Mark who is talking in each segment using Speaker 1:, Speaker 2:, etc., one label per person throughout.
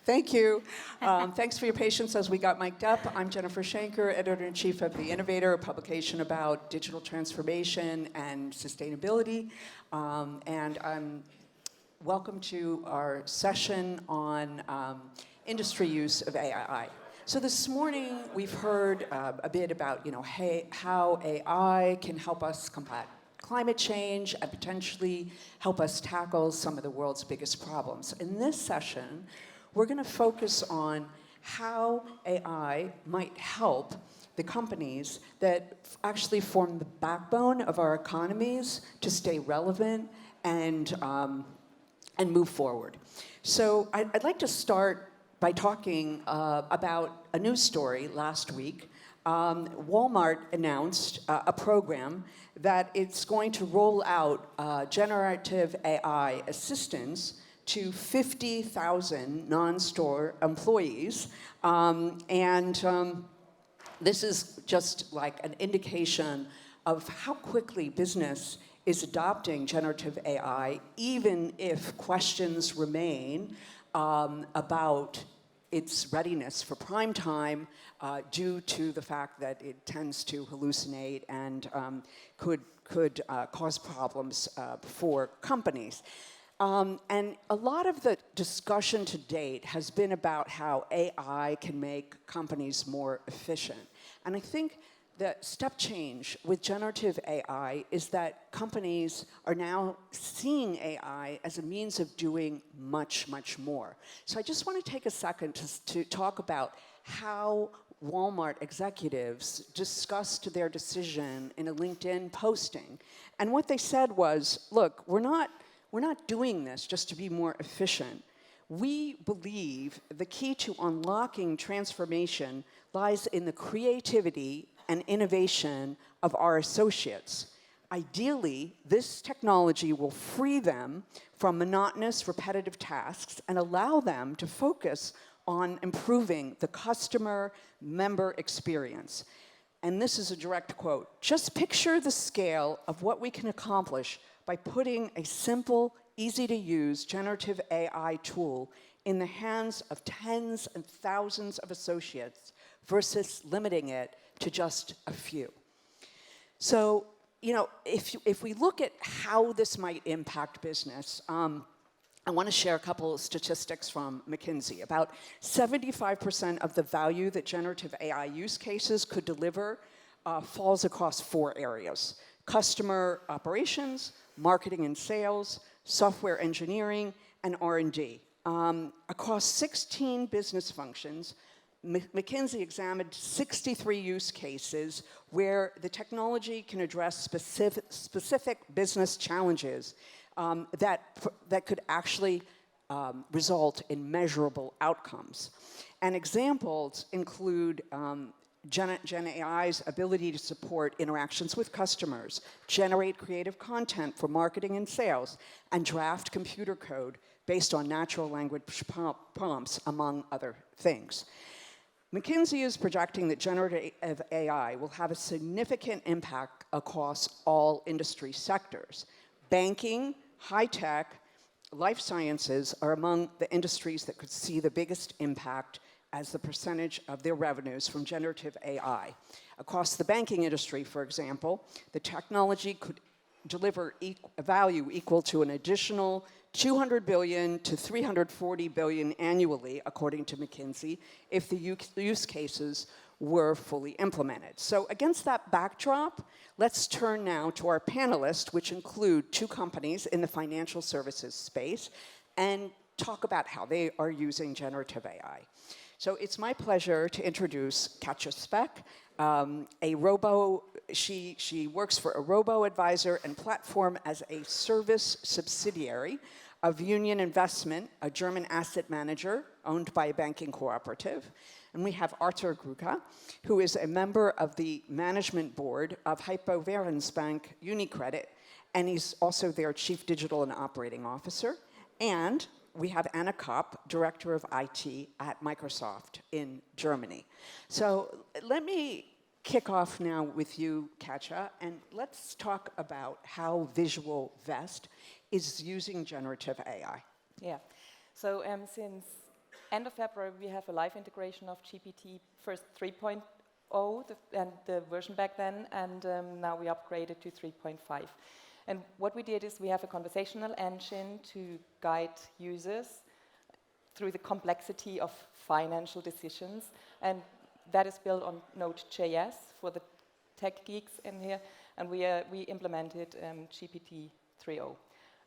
Speaker 1: Thank you. Thanks for your patience as we got mic'd up. I'm Jennifer Schenker, Editor-in-Chief of The Innovator, a publication about digital transformation and sustainability. And I'm welcome to our session on industry use of AI. So this morning we've heard a bit about, how AI can help us combat climate change and potentially help us tackle some of the world's biggest problems. In this session, we're going to focus on how AI might help the companies that actually form the backbone of our economies to stay relevant and move forward. So I'd like to start by talking about a news story last week. Walmart announced a program that it's going to roll out generative AI assistance to 50,000 non-store employees. This is just like an indication of how quickly business is adopting generative AI, even if questions remain about its readiness for prime time due to the fact that it tends to hallucinate and could cause problems for companies. And a lot of the discussion to date has been about how AI can make companies more efficient. And I think the step change with generative AI is that companies are now seeing AI as a means of doing much, much more. So I just want to take a second to talk about how Walmart executives discussed their decision in a LinkedIn posting. And what they said was, look, we're not doing this just to be more efficient. We believe the key to unlocking transformation lies in the creativity and innovation of our associates. Ideally, this technology will free them from monotonous, repetitive tasks and allow them to focus on improving the customer member experience. And this is a direct quote. Just picture the scale of what we can accomplish by putting a simple, easy-to-use generative AI tool in the hands of tens and thousands of associates versus limiting it to just a few. So, if we look at how this might impact business, I want to share a couple of statistics from McKinsey. About 75% of the value that generative AI use cases could deliver falls across 4 areas: customer operations, marketing and sales, software engineering, and R&D. Across 16 business functions, McKinsey examined 63 use cases where the technology can address specific business challenges that could actually result in measurable outcomes. And examples include Gen AI's ability to support interactions with customers, generate creative content for marketing and sales, and draft computer code based on natural language prompts, among other things. McKinsey is projecting that generative AI will have a significant impact across all industry sectors. Banking, high-tech, life sciences are among the industries that could see the biggest impact as the percentage of their revenues from generative AI. Across the banking industry, for example, the technology could deliver value equal to an additional $200 billion to $340 billion annually, according to McKinsey, if the use cases were fully implemented. So against that backdrop, let's turn now to our panelists, which include 2 companies in the financial services space, and talk about how they are using generative AI. So it's my pleasure to introduce Katja Speck, she works for a robo-advisor and platform as a service subsidiary of Union Investment, a German asset manager owned by a banking cooperative. And we have Artur Gruca, who is a member of the management board of HypoVereinsbank Unicredit, and he's also their chief digital and operating officer. And we have Anna Kopp, director of IT at Microsoft in Germany. So let me kick off now with you, Katja, and let's talk about how VisualVest is using generative AI.
Speaker 2: Yeah. So since end of February, we have a live integration of GPT first 3.0, and the version back then, and now we upgraded to 3.5. And what we did is we have a conversational engine to guide users through the complexity of financial decisions, and that is built on Node.js for the tech geeks in here, and we implemented GPT 3.0.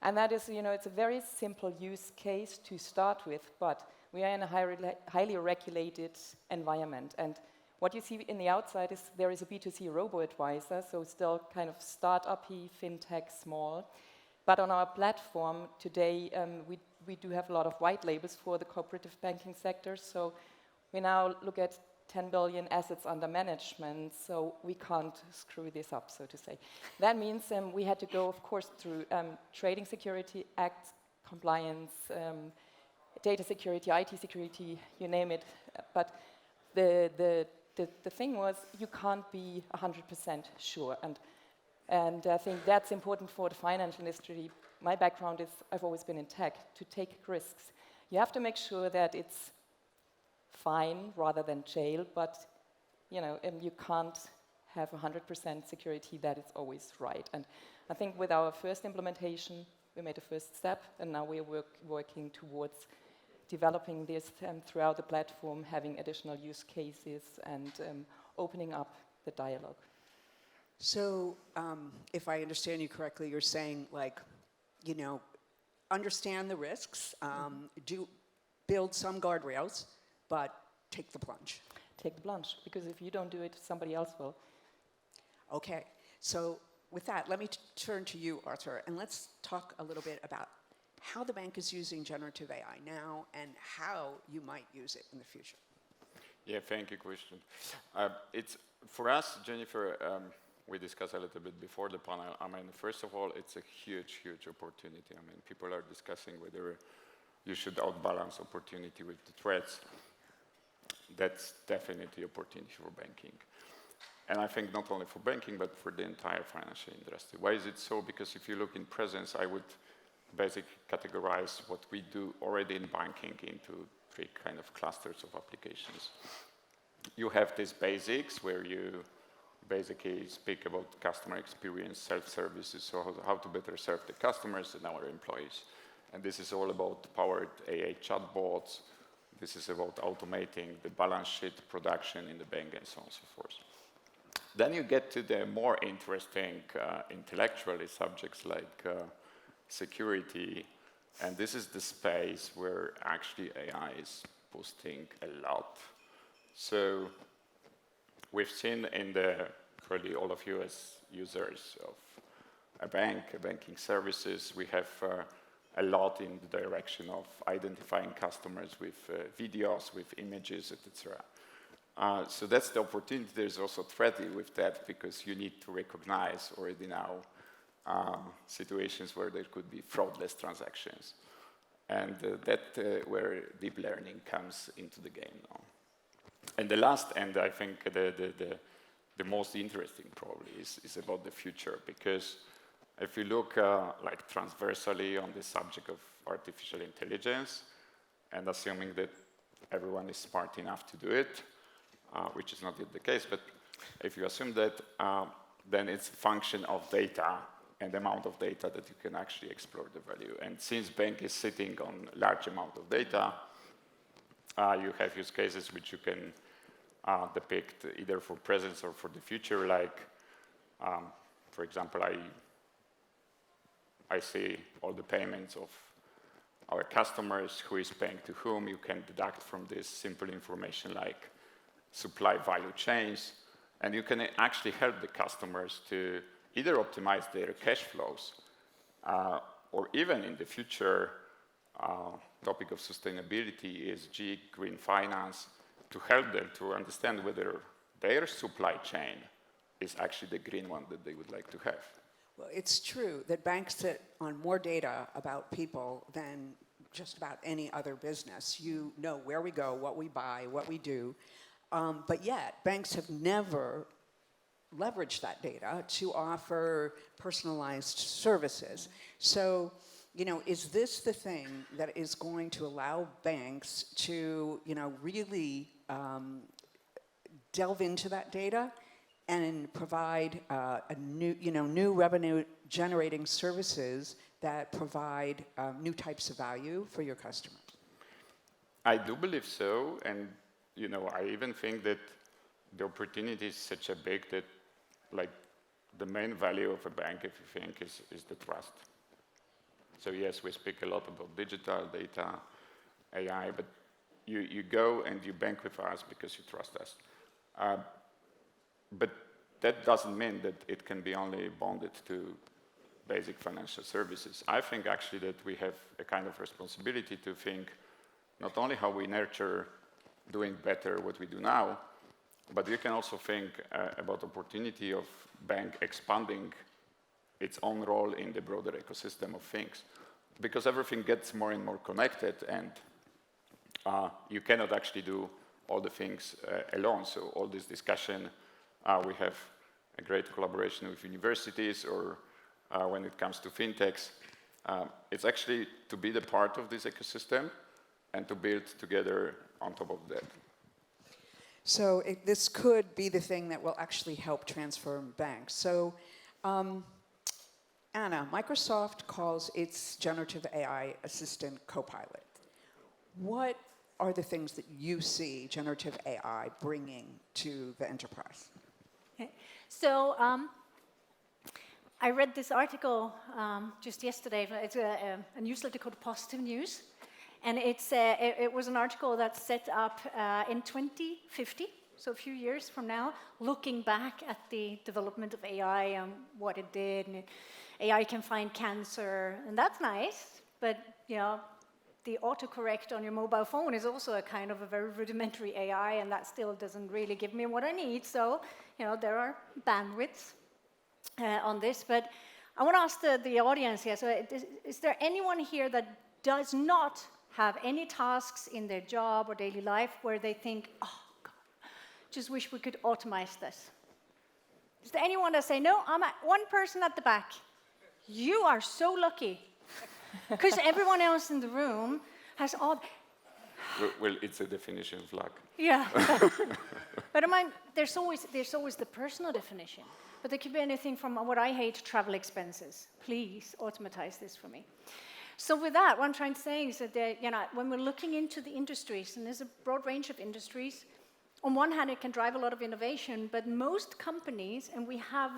Speaker 2: And that is, it's a very simple use case to start with, but we are in a highly regulated environment. And what you see in the outside is there is a B2C robo-advisor, so still kind of startup-y, fintech, small. But on our platform today, we do have a lot of white labels for the cooperative banking sector. So we now look at 10 billion assets under management, so we can't screw this up, so to say. That means we had to go, of course, through Trading Security Act compliance, data security, IT security, you name it. But the thing was, you can't be 100% sure, and I think that's important for the financial industry. My background is I've always been in tech, to take risks. You have to make sure that it's fine rather than jail, but you can't have 100% security that it's always right. And I think with our first implementation, we made a first step, and now we're working towards developing this throughout the platform, having additional use cases, and opening up the dialogue.
Speaker 1: So, if I understand you correctly, you're saying, understand the risks, do build some guardrails, but take the plunge.
Speaker 2: Take the plunge, because if you don't do it, somebody else will.
Speaker 1: Okay, so with that, let me turn to you, Artur, and let's talk a little bit about how the bank is using generative AI now and how you might use it in the future.
Speaker 3: Yeah, thank you, Christian. It's for us, Jennifer, we discussed a little bit before the panel. First of all, it's a huge, huge opportunity. People are discussing whether you should outbalance opportunity with the threats. That's definitely opportunity for banking. And I think not only for banking, but for the entire financial industry. Why is it so? Because if you look in presence, I would basically categorize what we do already in banking into three kind of clusters of applications. You have these basics where you basically speak about customer experience, self-services, so how to better serve the customers and our employees. And this is all about powered AI chatbots. This is about automating the balance sheet production in the bank and so on and so forth. Then you get to the more interesting intellectually subjects like security, and this is the space where actually AI is boosting a lot. So we've seen probably all of you as users of a bank, banking services, we have a lot in the direction of identifying customers with videos, with images, etc. So that's the opportunity. There's also threat with that because you need to recognize already now situations where there could be fraudulent transactions. And that's where deep learning comes into the game now. And the last, and I think the most interesting probably is about the future, because if you look like transversally on the subject of artificial intelligence, and assuming that everyone is smart enough to do it, which is not yet the case, but if you assume that, then it's a function of data and the amount of data that you can actually explore the value. And since bank is sitting on a large amount of data, you have use cases which you can depict either for presence or for the future, like, for example, I see all the payments of our customers, who is paying to whom. You can deduct from this simple information like supply value chains, and you can actually help the customers to either optimize their cash flows or even in the future, topic of sustainability, ESG, green finance, to help them to understand whether their supply chain is actually the green one that they would like to have.
Speaker 1: Well, it's true that banks sit on more data about people than just about any other business. You know where we go, what we buy, what we do. But yet, banks have never leveraged that data to offer personalized services. So is this the thing that is going to allow banks to, really delve into that data and provide a new revenue-generating services that provide new types of value for your customers?
Speaker 3: I do believe so, and I even think that the opportunity is such a big that, like, the main value of a bank, if you think, is the trust. So yes, we speak a lot about digital data, AI, but you go and you bank with us because you trust us. But that doesn't mean that it can be only bonded to basic financial services. I think actually that we have a kind of responsibility to think not only how we nurture doing better what we do now, but we can also think about opportunity of bank expanding its own role in the broader ecosystem of things. Because everything gets more and more connected, and you cannot actually do all the things alone. So all this discussion, we have a great collaboration with universities, or when it comes to fintechs, it's actually to be the part of this ecosystem and to build together on top of that.
Speaker 1: So this could be the thing that will actually help transform banks. So, Anna, Microsoft calls its generative AI assistant Copilot. What are the things that you see generative AI bringing to the enterprise?
Speaker 4: Okay. So I read this article just yesterday. It's a newsletter called Positive News. And it was an article that's set up in 2050, so a few years from now, looking back at the development of AI and what it did. And AI can find cancer, and that's nice. But the autocorrect on your mobile phone is also a kind of a very rudimentary AI, and that still doesn't really give me what I need. So there are bandwidths on this. But I want to ask the audience here. So is there anyone here that does not have any tasks in their job or daily life where they think, oh, God, just wish we could automate this? Is there anyone that say, no, I'm one person at the back. You are so lucky. Because everyone else in the room has all...
Speaker 3: Well, it's a definition of luck.
Speaker 4: Yeah. But there's always the personal definition. But there could be anything from what I hate, travel expenses. Please automatize this for me. So with that, what I'm trying to say is that when we're looking into the industries, and there's a broad range of industries, on one hand, it can drive a lot of innovation, but most companies, and we have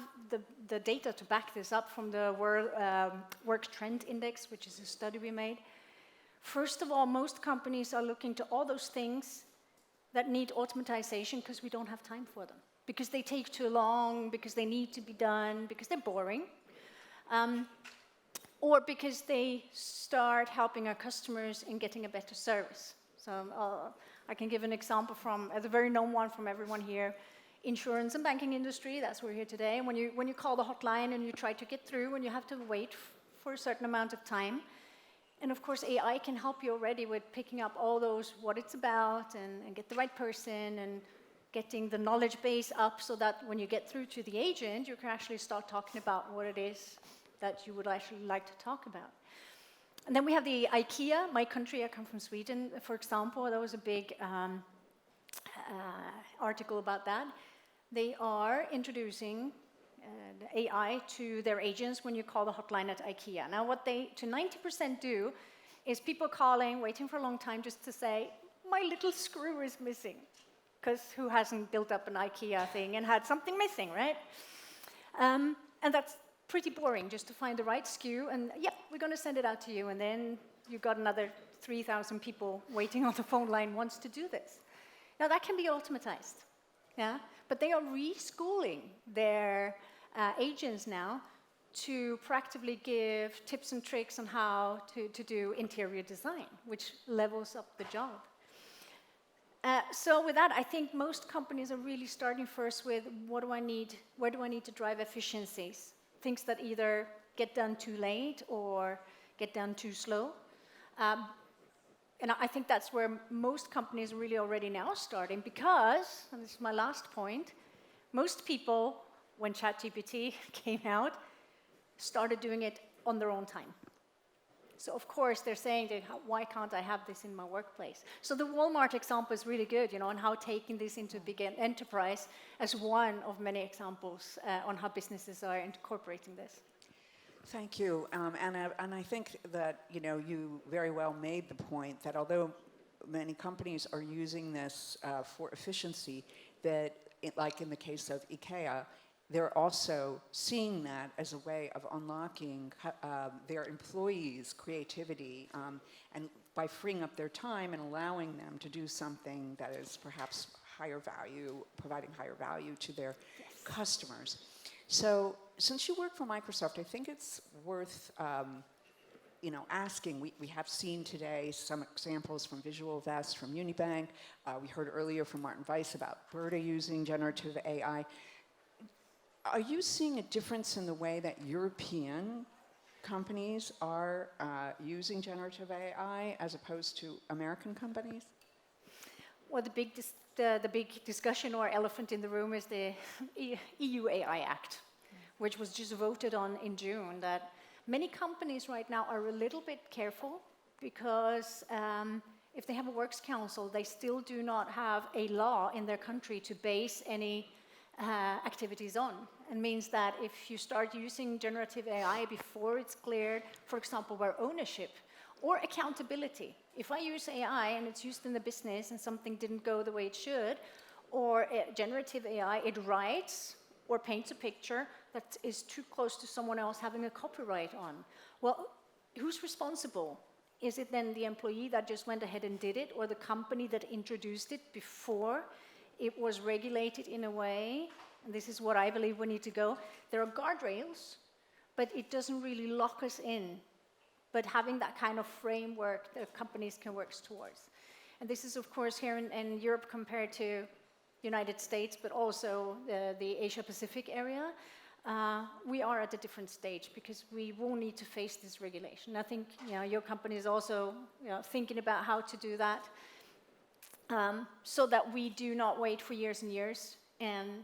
Speaker 4: the data to back this up from the World Work Trend Index, which is a study we made. First of all, most companies are looking to all those things that need automatization because we don't have time for them, because they take too long, because they need to be done, because they're boring. Or because they start helping our customers in getting a better service. So I can give an example from, as a very known one from everyone here, insurance and banking industry, that's where we're here today. And when you call the hotline and you try to get through and you have to wait for a certain amount of time, and of course AI can help you already with picking up all those, what it's about, and get the right person, and getting the knowledge base up so that when you get through to the agent, you can actually start talking about what it is that you would actually like to talk about. And then we have the IKEA, my country, I come from Sweden, for example. There was a big article about that. They are introducing AI to their agents when you call the hotline at IKEA. Now what they, to 90% do, is people calling, waiting for a long time just to say, my little screw is missing. Because who hasn't built up an IKEA thing and had something missing, right? And that's pretty boring, just to find the right SKU, and yeah, we're going to send it out to you, and then you've got another 3,000 people waiting on the phone line wants to do this. Now that can be automatized, yeah, but they are reschooling their agents now to practically give tips and tricks on how to do interior design, which levels up the job. So with that, I think most companies are really starting first with what do I need, where do I need to drive efficiencies? Things that either get done too late or get done too slow. And I think that's where most companies are really already now starting because, and this is my last point, most people, when ChatGPT came out, started doing it on their own time. So of course they're saying, that, why can't I have this in my workplace? So the Walmart example is really good, on how taking this into big enterprise as one of many examples on how businesses are incorporating this.
Speaker 1: Thank you, Anna. And I think that you very well made the point that although many companies are using this for efficiency, that like in the case of IKEA, they're also seeing that as a way of unlocking their employees' creativity and by freeing up their time and allowing them to do something that is perhaps higher value, providing higher value to their customers. So since you work for Microsoft, I think it's worth asking. We have seen today some examples from VisualVest, from Unibank. We heard earlier from Martin Weiss about Berta using generative AI. Are you seeing a difference in the way that European companies are using generative AI as opposed to American companies?
Speaker 4: Well, the big discussion or elephant in the room is the EU AI Act, which was just voted on in June, that many companies right now are a little bit careful because if they have a works council, they still do not have a law in their country to base any activities on. It means that if you start using generative AI before it's cleared, for example, where ownership or accountability, if I use AI and it's used in the business and something didn't go the way it should, or generative AI, it writes or paints a picture that is too close to someone else having a copyright on. Well, who's responsible? Is it then the employee that just went ahead and did it, or the company that introduced it before it was regulated in a way? And this is what I believe we need to go. There are guardrails, but it doesn't really lock us in. But having that kind of framework that companies can work towards. And this is, of course, here in Europe compared to United States, but also the Asia-Pacific area. We are at a different stage because we will need to face this regulation. I think your company is also thinking about how to do that so that we do not wait for years and years and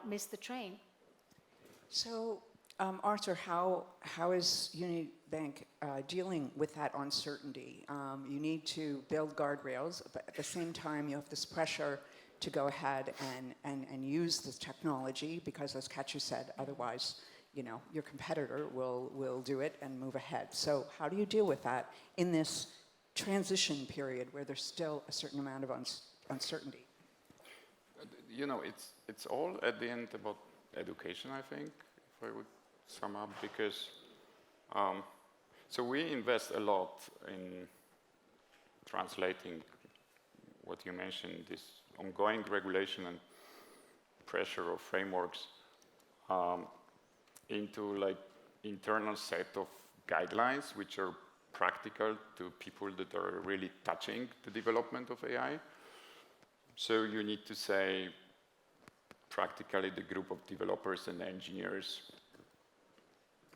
Speaker 4: miss the train.
Speaker 1: So, Artur, how is Unibank dealing with that uncertainty? You need to build guardrails, but at the same time, you have this pressure to go ahead and use this technology because, as Katja said, otherwise, your competitor will do it and move ahead. So, how do you deal with that in this transition period where there's still a certain amount of uncertainty?
Speaker 3: It's all at the end about education, I think, if I would sum up, because so we invest a lot in translating what you mentioned, this ongoing regulation and pressure of frameworks into like internal set of guidelines which are practical to people that are really touching the development of AI. So you need to say practically the group of developers and engineers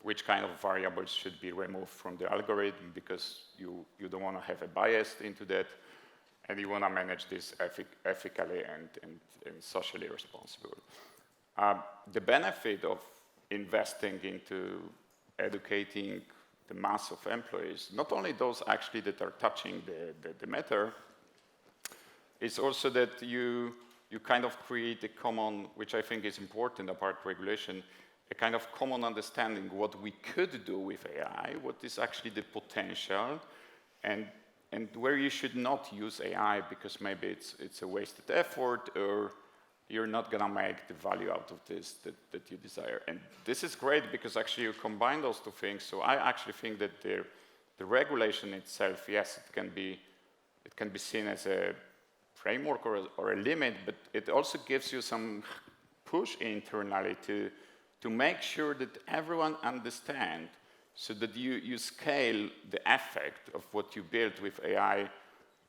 Speaker 3: which kind of variables should be removed from the algorithm because you don't want to have a bias into that, and you want to manage this ethically and socially responsible. The benefit of investing into educating the mass of employees, not only those actually that are touching the matter, is also that you kind of create a common, which I think is important apart regulation, a kind of common understanding what we could do with AI, what is actually the potential, and where you should not use AI because maybe it's a wasted effort or you're not going to make the value out of this that you desire. And this is great because actually you combine those two things. So I actually think that the regulation itself, yes, it can be seen as a framework or a limit, but it also gives you some push internally to make sure that everyone understands so that you scale the effect of what you build with AI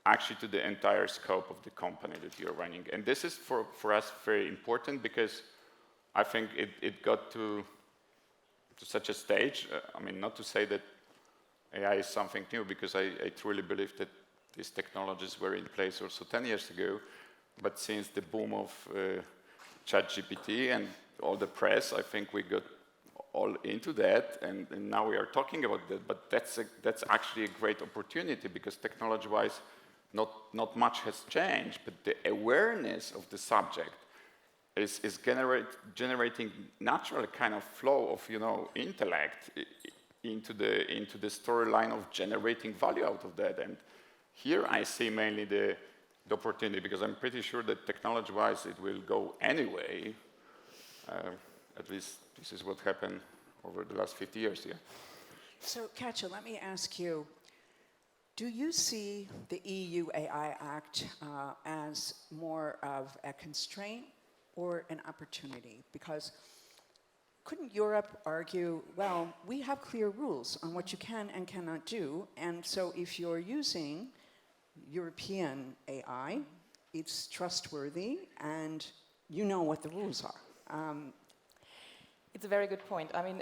Speaker 3: actually to the entire scope of the company that you're running. And this is for us very important because I think it got to such a stage. I mean, not to say that AI is something new because I truly believe that these technologies were in place also 10 years ago, but since the boom of ChatGPT and all the press, I think we got all into that, and now we are talking about that, but that's actually a great opportunity because technology-wise, not much has changed, but the awareness of the subject is generating natural kind of flow of intellect into the storyline of generating value out of that. And here I see mainly the opportunity because I'm pretty sure that technology-wise it will go anyway. At least this is what happened over the last 50 years. Yeah.
Speaker 1: So, Katja, let me ask you, do you see the EU AI Act as more of a constraint or an opportunity? Because couldn't Europe argue, well, we have clear rules on what you can and cannot do, and so if you're using European AI, it's trustworthy and you know what the rules are.
Speaker 2: It's a very good point. I mean,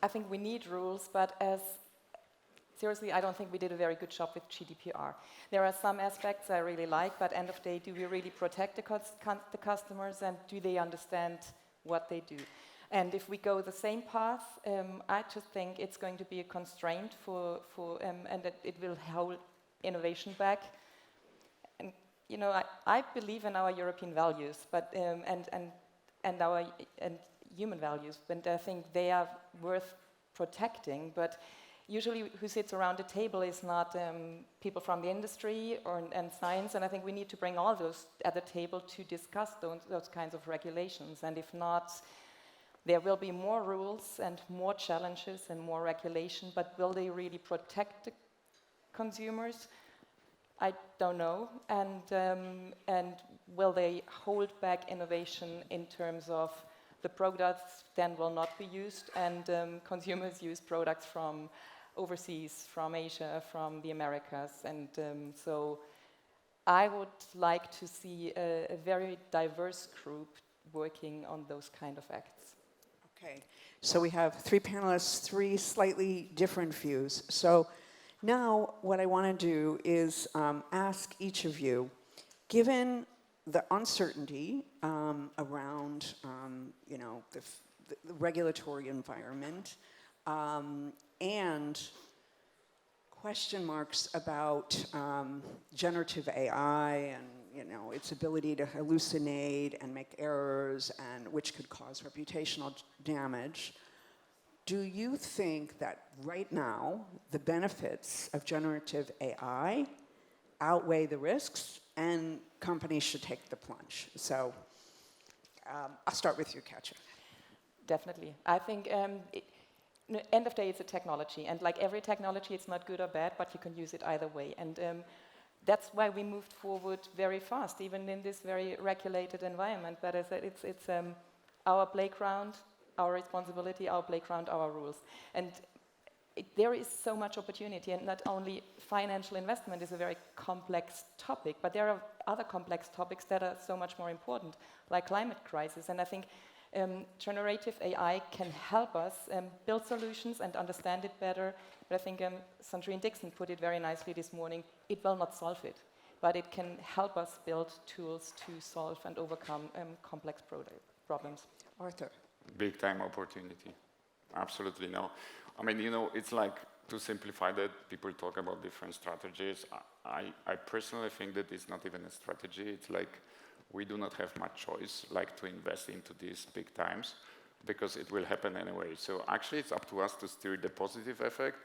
Speaker 2: I think we need rules, but seriously, I don't think we did a very good job with GDPR. There are some aspects I really like, but end of day, do we really protect the customers and do they understand what they do? And if we go the same path, I just think it's going to be a constraint and that it will hold innovation back. And I believe in our European values, but and human values, and I think they are worth protecting. But usually, who sits around the table is not people from the industry and science, and I think we need to bring all those at the table to discuss those kinds of regulations. And if not, there will be more rules and more challenges and more regulation, but will they really protect the consumers? I don't know. And will they hold back innovation in terms of the products then will not be used, and consumers use products from overseas, from Asia, from the Americas, and so I would like to see a very diverse group working on those kind of acts.
Speaker 1: Okay, so we have 3 panelists, 3 slightly different views. So now what I want to do is ask each of you, given the uncertainty around the regulatory environment and question marks about generative AI and its ability to hallucinate and make errors, and which could cause reputational damage. Do you think that right now the benefits of generative AI outweigh the risks and companies should take the plunge? So I'll start with you, Katja.
Speaker 2: Definitely. I think end of day, it's a technology, and like every technology, it's not good or bad, but you can use it either way. And that's why we moved forward very fast, even in this very regulated environment. But as I said, it's our playground, our responsibility, our playground, our rules. And there is so much opportunity, and not only financial investment is a very complex topic, but there are other complex topics that are so much more important, like climate crisis. And I think generative AI can help us build solutions and understand it better. But I think Sandrine Dixon put it very nicely this morning. It will not solve it, but it can help us build tools to solve and overcome complex problems.
Speaker 1: Artur.
Speaker 3: Big time opportunity. Absolutely no. I mean, it's like, to simplify that, people talk about different strategies. I personally think that it's not even a strategy. It's like we do not have much choice, like to invest into these big times, because it will happen anyway. So actually, it's up to us to steer the positive effect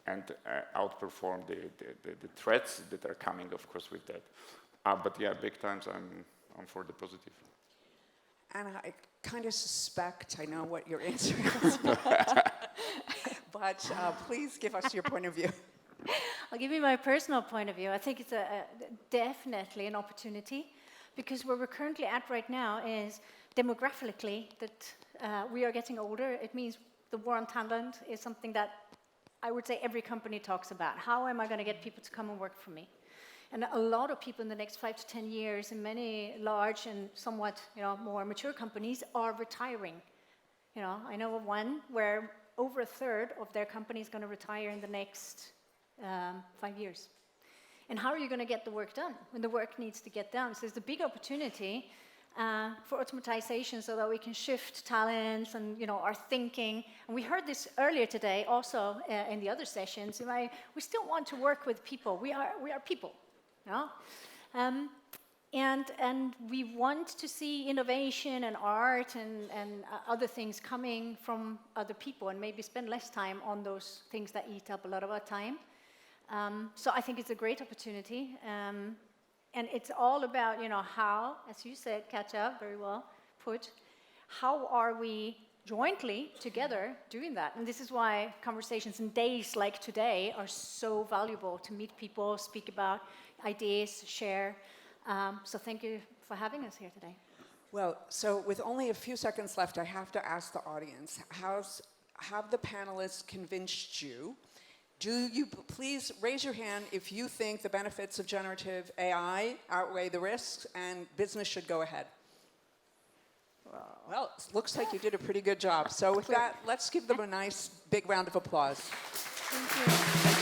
Speaker 3: and outperform the threats that are coming, of course, with that. But yeah, big times, I'm for the positive.
Speaker 1: Anna, I kind of suspect I know what your answer is, but please give us your point of view.
Speaker 4: I'll give you my personal point of view. I think it's definitely an opportunity, because where we're currently at right now is demographically that we are getting older. It means the war on talent is something that I would say every company talks about. How am I going to get people to come and work for me? And a lot of people in the next 5 to 10 years in many large and somewhat more mature companies are retiring. I know of one where over a third of their company is going to retire in the next 5 years. And how are you going to get the work done when the work needs to get done? So it's a big opportunity for automatization so that we can shift talents and our thinking. And we heard this earlier today also in the other sessions. We still want to work with people. We are people. And we want to see innovation and art and other things coming from other people, and maybe spend less time on those things that eat up a lot of our time. So I think it's a great opportunity. And it's all about, how, as you said, Katja, very well put, how are we jointly together doing that? And this is why conversations in days like today are so valuable, to meet people, speak about ideas, share. So thank you for having us here today.
Speaker 1: Well, so with only a few seconds left, I have to ask the audience, have the panelists convinced you? Do you please raise your hand if you think the benefits of generative AI outweigh the risks and business should go ahead? Well, it looks like you did a pretty good job. So with that, let's give them a nice big round of applause.
Speaker 4: Thank you.